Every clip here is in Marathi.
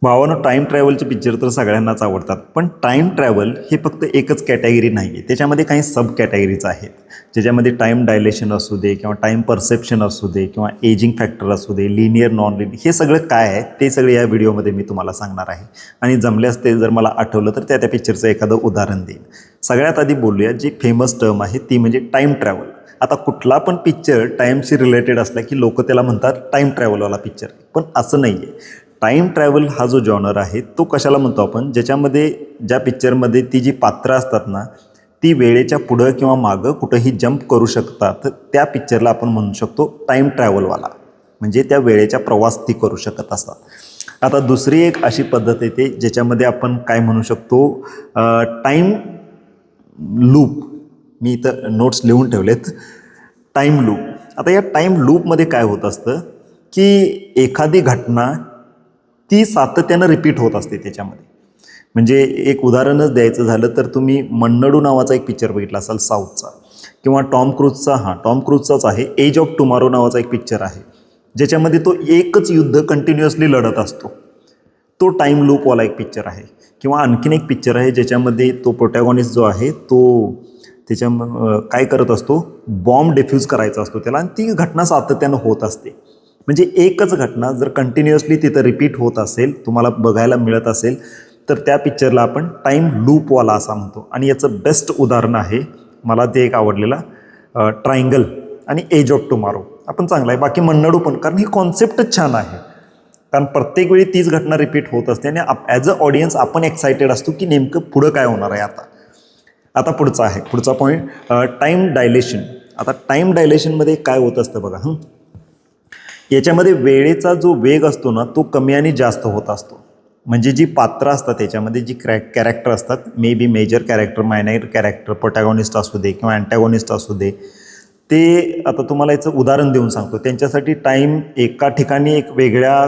भावानं टाईम ट्रॅव्हलचे पिक्चर तर सगळ्यांनाच आवडतात, पण टाईम ट्रॅव्हल हे फक्त एकच कॅटेगरी नाही आहे. त्याच्यामध्ये काही सब कॅटेगरीज आहेत, ज्याच्यामध्ये टाईम डायलेशन असू दे किंवा टाईम परसेप्शन असू दे किंवा एजिंग फॅक्टर असू दे, लिनियर नॉन लिनियर, हे सगळं काय आहे ते सगळे या व्हिडिओमध्ये मी तुम्हाला सांगणार आहे. आणि जमल्यास ते जर मला आठवलं तर त्या पिक्चरचं एखादं उदाहरण देईन. सगळ्यात आधी बोलूया, जी फेमस टर्म आहे ती म्हणजे टाईम ट्रॅव्हल. आता कुठला पण पिक्चर टाईमशी रिलेटेड असला की लोक त्याला म्हणतात टाईम ट्रॅव्हलवाला पिक्चर, पण असं नाही आहे. टाईम ट्रॅव्हल हा जो जॉनर आहे तो कशाला म्हणतो आपण, ज्याच्यामध्ये ज्या पिक्चरमध्ये ती जी पात्रं असतात ना, ती वेळेच्या पुढं किंवा मागं कुठंही जंप करू शकतात, त्या पिक्चरला आपण म्हणू शकतो टाईम ट्रॅव्हलवाला. म्हणजे त्या वेळेच्या प्रवास ती करू शकत असतात. आता दुसरी एक अशी पद्धत येते ज्याच्यामध्ये आपण काय म्हणू शकतो, टाईम लूप. मी इथं नोट्स लिहून ठेवलेत. Time loop. आता या टाईम लूपमध्ये काय होत असतं की एखादी घटना ती सातत्यानं रिपीट होत असते त्याच्यामध्ये. म्हणजे एक उदाहरणच द्यायचं झालं तर तुम्ही मन्नडू नावाचा एक पिक्चर बघितला असाल साऊथचा, किंवा टॉम क्रूजचाच आहे, एज ऑफ टुमारो नावाचा एक पिक्चर आहे, ज्याच्यामध्ये तो एकच युद्ध कंटिन्युअसली लढत असतो. तो टाईम लूपवाला एक पिक्चर आहे. किंवा आणखीन एक पिक्चर आहे ज्याच्यामध्ये तो प्रोटॅगॉनिस्ट जो आहे तो त्याच्या काय करत असतो, बॉम्ब डिफ्यूज करायचा असतो त्याला, आणि ती घटना सातत्यानं होत असते. म्हणजे एकच घटना जर कंटिन्युअसली तिथं रिपीट होत असेल, तुम्हाला बघायला मिळत असेल, तर त्या पिक्चरला आपण टाईम लूपवाला असा म्हणतो. आणि याचं बेस्ट उदाहरण आहे, मला ते एक आवडलेलं, ट्रायंगल आणि एज ऑफ टुमारो. आपण चांगला आहे, बाकी मन्नडू पण, कारण ही कॉन्सेप्टच छान आहे. कारण प्रत्येक वेळी तीच घटना रिपीट होत असते आणि ॲज अ ऑडियन्स आपण एक्सायटेड असतो की नेमकं पुढं काय होणार आहे. आता पुढचा पॉईंट, टाईम डायलेशन. आता टाईम डायलेशनमध्ये काय होत असतं बघा. याच्यामध्ये वेळेचा जो वेग असतो ना, तो कमी आणि जास्त होत असतो. म्हणजे जी पात्रं असतात त्याच्यामध्ये, जी कॅरेक्टर असतात, may be major character, minor character, protagonist असू दे किंवा अँटॅगॉनिस्ट असू दे, ते आता तुम्हाला याचं उदाहरण देऊन सांगतो. त्यांच्यासाठी टाईम एका ठिकाणी एक वेगळ्या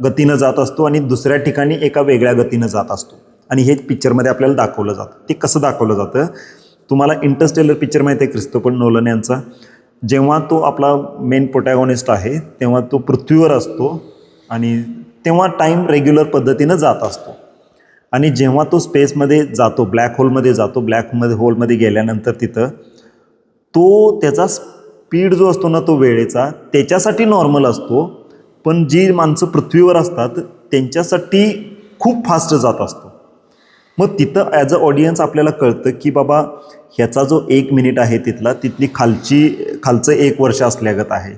गतीनं जात असतो आणि दुसऱ्या ठिकाणी एका वेगळ्या गतीनं जात असतो. आणि हे पिक्चरमध्ये आपल्याला दाखवलं जातं. ते कसं दाखवलं जातं, तुम्हाला इंटरस्टेलर पिक्चर माहिती आहे, क्रिस्टोफर नोलन यांचा. जेव्हा तो आपला मेन प्रोटॅगॉनिस्ट आहे तेव्हा तो पृथ्वीवर असतो आणि तेव्हा टाईम रेग्युलर पद्धतीनं जात असतो. आणि जेव्हा तो स्पेसमध्ये जातो, ब्लॅक होलमध्ये जातो, होलमध्ये गेल्यानंतर तिथं तो त्याचा स्पीड जो असतो ना, तो वेळेचा त्याच्यासाठी नॉर्मल असतो, पण जी माणसं पृथ्वीवर असतात त्यांच्यासाठी खूप फास्ट जात असतो. मग तिथं ॲज अ ऑडियन्स आपल्याला कळतं की बाबा ह्याचा जो 1 मिनिट आहे तिथली खालचं 1 वर्ष असल्यागत आहे.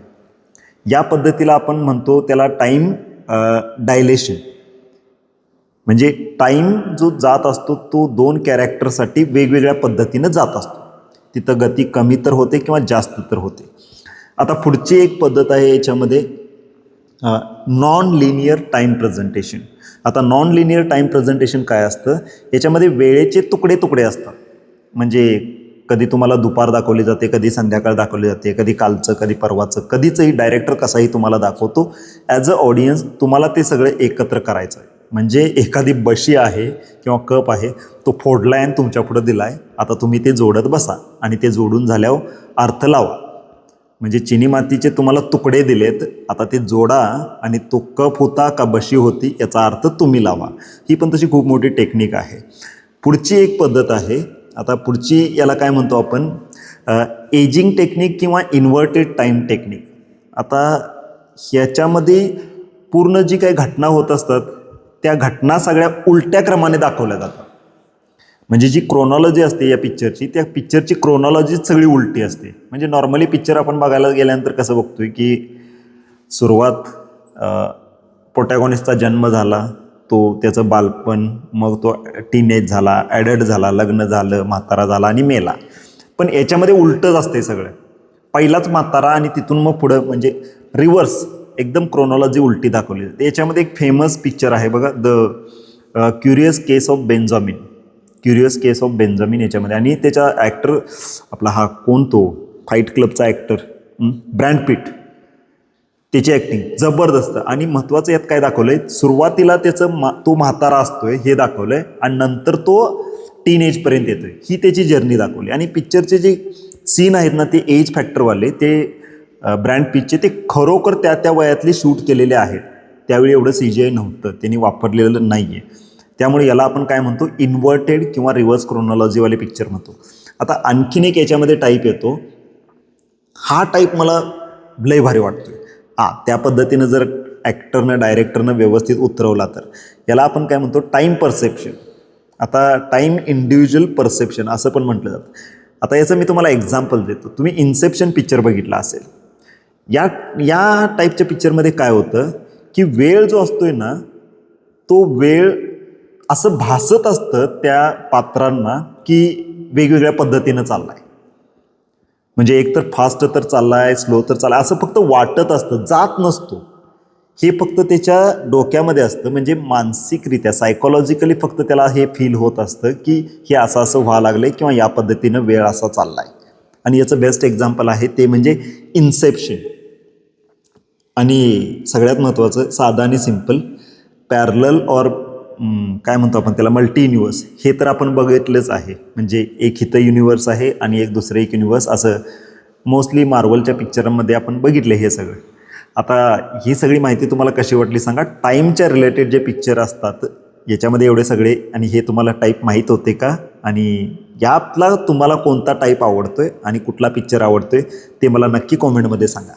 या पद्धतीला आपण म्हणतो त्याला टाईम डायलेशन. म्हणजे टाईम जो जात असतो तो 2 कॅरेक्टरसाठी वेगवेगळ्या पद्धतीनं जात असतो. तिथं गती कमी तर होते किंवा जास्त तर होते. आता पुढची एक पद्धत आहे याच्यामध्ये, नॉन लिनियर टाईम प्रेझेंटेशन. आता नॉन लिनियर टाईम प्रेझेंटेशन काय असतं, याच्यामध्ये वेळेचे तुकडे तुकडे असतात. म्हणजे कधी तुम्हाला दुपार दाखवली जाते, कधी संध्याकाळ दाखवली जाते, कधी कालचं, कधी परवाचं, कधीचंही डायरेक्टर कसाही तुम्हाला दाखवतो. ॲज अ ऑडियन्स तुम्हाला ते सगळे एकत्र करायचं आहे. म्हणजे एखादी बशी आहे किंवा कप आहे, तो फोडला आहे आणि तुमच्या पुढं दिला आहे, आता तुम्ही ते जोडत बसा आणि ते जोडून झाल्यावर अर्थ लावा. म्हणजे चिनी मातीचे तुम्हाला तुकडे दिलेत, आता ते जोडा आणि तो कप होता का बशी होती याचा अर्थ तुम्ही लावा. ही पण तशी खूप मोठी टेक्निक आहे. पुढची एक पद्धत आहे, आता पुढची याला काय म्हणतो आपण, एजिंग टेक्निक किंवा इन्व्हर्टेड टाईम टेक्निक. आता ह्याच्यामध्ये पूर्ण जी काही घटना होत असतात त्या घटना सगळ्या उलट्या क्रमाने दाखवल्या जातात. म्हणजे जी क्रोनॉलॉजी असते या पिक्चरची, त्या पिक्चरची क्रोनॉलॉजीच सगळी उलटी असते. म्हणजे नॉर्मली पिक्चर आपण बघायला गेल्यानंतर कसं बघतोय की सुरुवात, प्रोटॅगॉनिस्टचा जन्म झाला, तो त्याचं बालपण, मग तो टीनेज झाला, ॲडल्ट झाला, लग्न झालं, म्हातारा झाला आणि मेला. पण याच्यामध्ये उलटंच असते सगळं. पहिलाच म्हातारा आणि तिथून मग पुढं, म्हणजे रिव्हर्स, एकदम क्रोनॉलॉजी उलटी दाखवली जाते. याच्यामध्ये एक फेमस पिक्चर आहे बघा, क्युरियस केस ऑफ बेंजामिन याच्यामध्ये. आणि त्याचा ॲक्टर आपला हा कोण, तो फाईट क्लबचा ॲक्टर ब्रॅड पिट, त्याची ॲक्टिंग जबरदस्त. आणि महत्त्वाचं यात काय दाखवलं आहे, सुरुवातीला तो म्हातारा असतोय हे दाखवलं आहे आणि नंतर तो टीनएजपर्यंत येतो आहे, ही त्याची जर्नी दाखवली. आणि पिक्चरचे जे सीन आहेत ना, ते एज फॅक्टरवाले, ते ब्रॅड पिटचे, ते खरोखर त्या वयातले शूट केलेले आहेत. त्यावेळी एवढं CGI नव्हतं, त्यांनी वापरलेलं नाही आहे. त्यामुळे याला आपण काय म्हणतो, इन्व्हर्टेड किंवा रिव्हर्स क्रोनॉलॉजीवाले पिक्चर म्हणतो. आता आणखीन एक याच्यामध्ये टाईप येतो, हा टाईप मला लय भारी वाटतोय. त्या पद्धतीनं जर ॲक्टरनं डायरेक्टरनं व्यवस्थित उतरवला तर याला आपण काय म्हणतो, टाईम परसेप्शन. आता टाईम इंडिव्हिज्युअल परसेप्शन असं पण म्हटलं जातं. आता याचं मी तुम्हाला एक्झाम्पल देतो. तुम्ही इन्सेप्शन पिक्चर बघितला असेल. या या टाईपच्या पिक्चरमध्ये काय होतं की वेळ जो असतोय ना, तो वेळ असं भासत असतं त्या पात्रांना की वेगवेगळ्या पद्धतीनं चालला आहे. म्हणजे एकतर फास्ट तर चालला आहे, स्लो तर चालला आहे, असं फक्त वाटत असतं, जात नसतो. हे फक्त त्याच्या डोक्यामध्ये असतं. म्हणजे मानसिकरित्या सायकोलॉजिकली फक्त त्याला हे फील होत असतं की हे असं असं व्हावं लागलं आहे किंवा या पद्धतीनं वेळ असा चालला आहे. आणि याचं बेस्ट एक्झाम्पल आहे ते म्हणजे इन्सेप्शन. आणि सगळ्यात महत्त्वाचं, साधं आणि सिम्पल, पॅरलल और काय म्हणतो आपण त्याला, मल्टी युनिवर्स, हे तर आपण बघितलंच आहे. म्हणजे एक इथं युनिवर्स आहे आणि एक दुसरं एक युनिवर्स, असं मोस्टली मार्वलच्या पिक्चरांमध्ये आपण बघितले हे सगळं. आता ही सगळी माहिती तुम्हाला कशी वाटली सांगा. टाईमच्या रिलेटेड जे पिक्चर असतात याच्यामध्ये एवढे सगळे, आणि हे तुम्हाला टाईप माहीत होते का, आणि यातला तुम्हाला कोणता टाईप आवडतोय आणि कुठला पिक्चर आवडतोय ते मला नक्की कॉमेंटमध्ये सांगा.